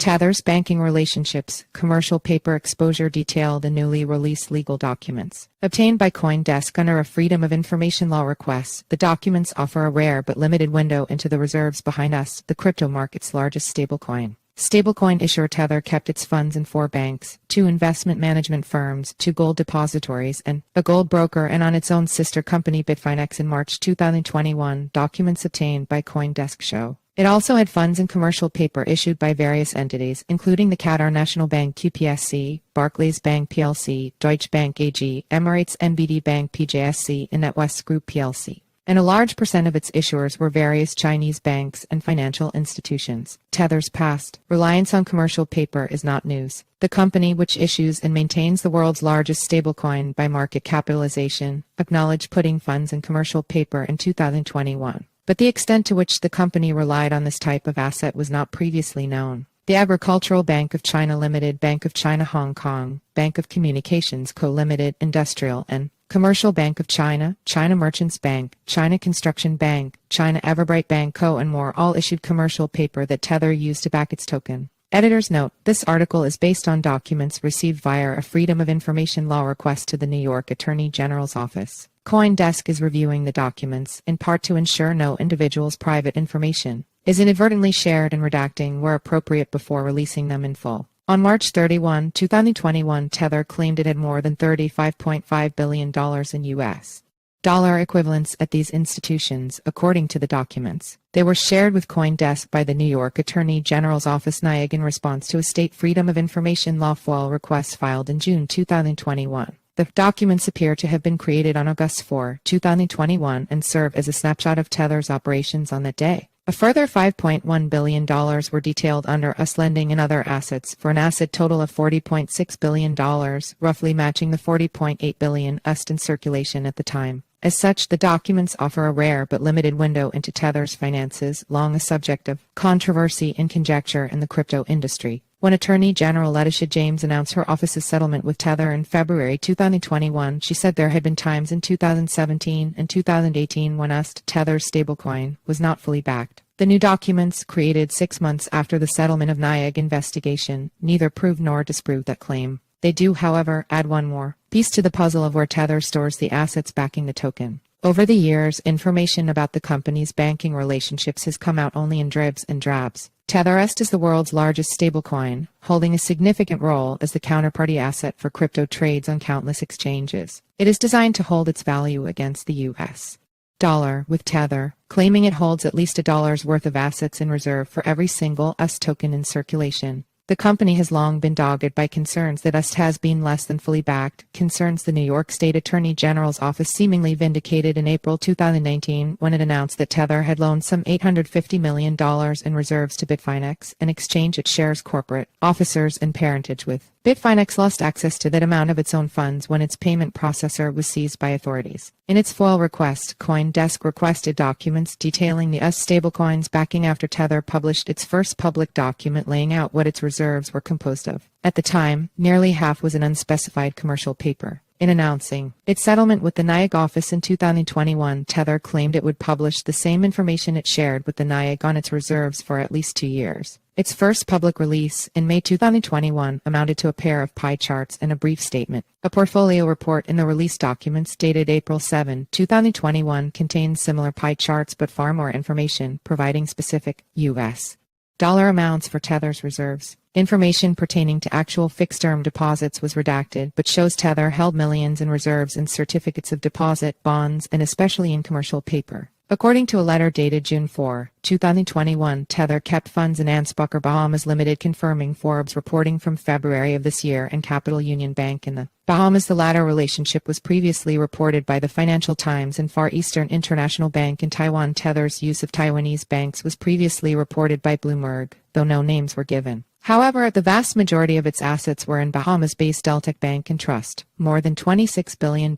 Tether's banking relationships, commercial paper exposure detailed in newly released legal documents. Obtained by CoinDesk under a Freedom of Information Law request, the documents offer a rare but limited window into the reserves behind us, the crypto market's largest stablecoin. Stablecoin issuer Tether kept its funds in 4 banks, 2 investment management firms, 2 gold depositories, and a gold broker, and on its own sister company Bitfinex in March 2021, documents obtained by CoinDesk show. It also had funds in commercial paper issued by various entities, including the Qatar National Bank QPSC, Barclays Bank PLC, Deutsche Bank AG, Emirates NBD Bank PJSC, and Natwest Group PLC. And a large percent of its issuers were various Chinese banks and financial institutions. Tether's past reliance on commercial paper is not news. The company, which issues and maintains the world's largest stablecoin by market capitalization, acknowledged putting funds in commercial paper in 2021. But the extent to which the company relied on this type of asset was not previously known. The Agricultural Bank of China Limited, Bank of China Hong Kong, Bank of Communications Co. Limited, Industrial and Commercial Bank of China, China Merchants Bank, China Construction Bank, China Everbright Bank Co. and more all issued commercial paper that Tether used to back its token. Editor's note: this article is based on documents received via a Freedom of Information Law request to the New York Attorney General's office. CoinDesk is reviewing the documents, in part to ensure no individual's private information is inadvertently shared and redacting where appropriate before releasing them in full. On March 31, 2021, Tether claimed it had more than $35.5 billion in U.S. dollar equivalents at these institutions, according to the documents. They were shared with CoinDesk by the New York Attorney General's office NYAG in response to a state Freedom of Information Law FOIL request filed in June 2021. The documents appear to have been created on August 4, 2021 and serve as a snapshot of Tether's operations on that day. A further $5.1 billion were detailed under US lending and other assets for an asset total of $40.6 billion, roughly matching the $40.8 billion US in circulation at the time. As such, the documents offer a rare but limited window into Tether's finances, long a subject of controversy and conjecture in the crypto industry. When Attorney General Letitia James announced her office's settlement with Tether in February 2021, she said there had been times in 2017 and 2018 when Tether's stablecoin was not fully backed. The new documents, created 6 months after the settlement of NYAG investigation, neither prove nor disprove that claim. They do, however, add one more piece to the puzzle of where Tether stores the assets backing the token. Over the years, information about the company's banking relationships has come out only in dribs and drabs. Tether is the world's largest stablecoin, holding a significant role as the counterparty asset for crypto trades on countless exchanges. It is designed to hold its value against the U.S. dollar, with Tether claiming it holds at least $1's worth of assets in reserve for every single US token in circulation. The company has long been dogged by concerns that US has been less than fully backed, concerns the New York State Attorney General's office seemingly vindicated in April 2019 when it announced that Tether had loaned some $850 million in reserves to Bitfinex, an exchange it shares corporate officers and parentage with. Bitfinex lost access to that amount of its own funds when its payment processor was seized by authorities. In its FOIL request, CoinDesk requested documents detailing the US stablecoins backing after Tether published its first public document laying out what its reserves were composed of. At the time, nearly half was an unspecified commercial paper. In announcing its settlement with the NYAG office in 2021, Tether claimed it would publish the same information it shared with the NYAG on its reserves for at least 2 years. Its first public release, in May 2021, amounted to a pair of pie charts and a brief statement. A portfolio report in the release documents dated April 7, 2021 contains similar pie charts but far more information, providing specific U.S. dollar amounts for Tether's reserves. Information pertaining to actual fixed-term deposits was redacted, but shows Tether held millions in reserves in certificates of deposit, bonds, and especially in commercial paper. According to a letter dated June 4, 2021, Tether kept funds in Ansbacher Bahamas Limited, confirming Forbes reporting from February of this year, and Capital Union Bank in the Bahamas. The latter relationship was previously reported by the Financial Times and Far Eastern International Bank in Taiwan. Tether's use of Taiwanese banks was previously reported by Bloomberg, though no names were given. However, the vast majority of its assets were in Bahamas-based Deltic Bank and Trust, more than $26 billion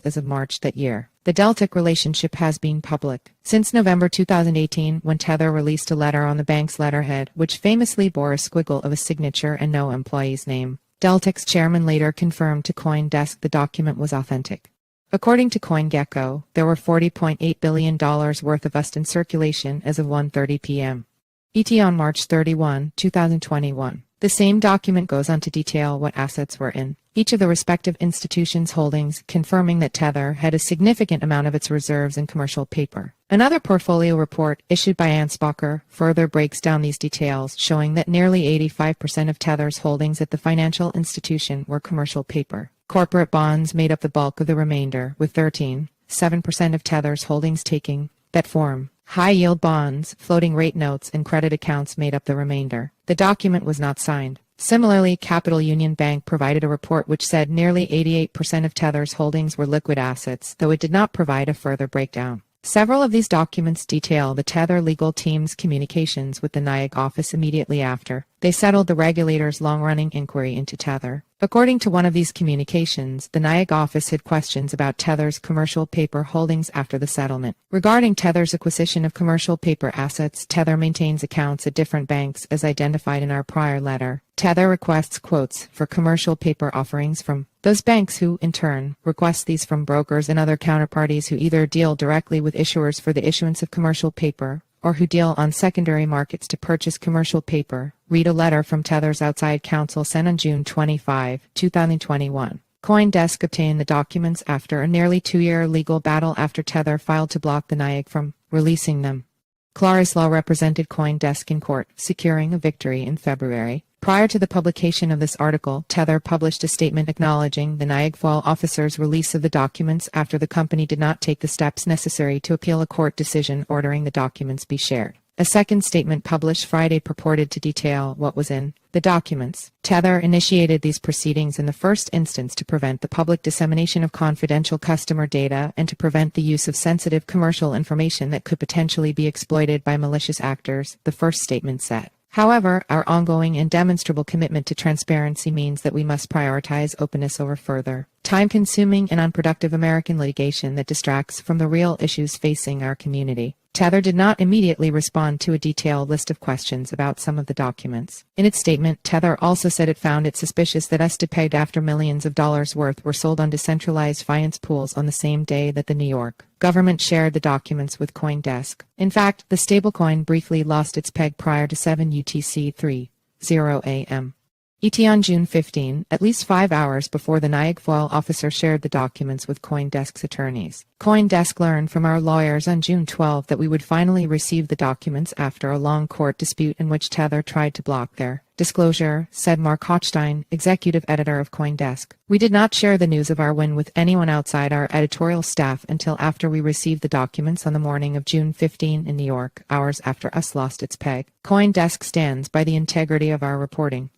as of March that year. The Deltic relationship has been public since November 2018, when Tether released a letter on the bank's letterhead, which famously bore a squiggle of a signature and no employee's name. Deltic's chairman later confirmed to CoinDesk the document was authentic. According to CoinGecko, there were $40.8 billion worth of US in circulation as of 1:30 p.m. ET on March 31, 2021. The same document goes on to detail what assets were in each of the respective institutions' holdings, confirming that Tether had a significant amount of its reserves in commercial paper. Another portfolio report issued by Ansbacher further breaks down these details, showing that nearly 85% of Tether's holdings at the financial institution were commercial paper. Corporate bonds made up the bulk of the remainder, with 13.7% of Tether's holdings taking that form. High-yield bonds, floating rate notes, and credit accounts made up the remainder. The document was not signed. Similarly, Capital Union Bank provided a report which said nearly 88% of Tether's holdings were liquid assets, though it did not provide a further breakdown. Several of these documents detail the Tether legal team's communications with the NYAG office immediately after they settled the regulator's long-running inquiry into Tether. According to one of these communications, the NYAG office had questions about Tether's commercial paper holdings after the settlement. Regarding Tether's acquisition of commercial paper assets, Tether maintains accounts at different banks as identified in our prior letter. Tether requests quotes for commercial paper offerings from those banks who, in turn, request these from brokers and other counterparties who either deal directly with issuers for the issuance of commercial paper or who deal on secondary markets to purchase commercial paper. Read a letter from Tether's outside counsel sent on June 25, 2021. CoinDesk obtained the documents after a nearly 2-year legal battle after Tether filed to block the NYAG from releasing them. Claris Law represented CoinDesk in court, securing a victory in February. Prior to the publication of this article, Tether published a statement acknowledging the NYAG FOIL officer's release of the documents after the company did not take the steps necessary to appeal a court decision ordering the documents be shared. A second statement published Friday purported to detail what was in the documents. Tether initiated these proceedings in the first instance to prevent the public dissemination of confidential customer data and to prevent the use of sensitive commercial information that could potentially be exploited by malicious actors, the first statement said. However, our ongoing and demonstrable commitment to transparency means that we must prioritize openness over further time-consuming and unproductive American litigation that distracts from the real issues facing our community. Tether did not immediately respond to a detailed list of questions about some of the documents. In its statement, Tether also said it found it suspicious that USDT pegged after millions of dollars worth were sold on decentralized finance pools on the same day that the New York government shared the documents with CoinDesk. In fact, the stablecoin briefly lost its peg prior to 7 UTC 3:0 a.m. ET on June 15, at least 5 hours before the NYAG FOIL officer shared the documents with CoinDesk's attorneys. CoinDesk learned from our lawyers on June 12 that we would finally receive the documents after a long court dispute in which Tether tried to block their disclosure, said Mark Hochstein, executive editor of CoinDesk. We did not share the news of our win with anyone outside our editorial staff until after we received the documents on the morning of June 15 in New York, hours after US lost its peg. CoinDesk stands by the integrity of our reporting.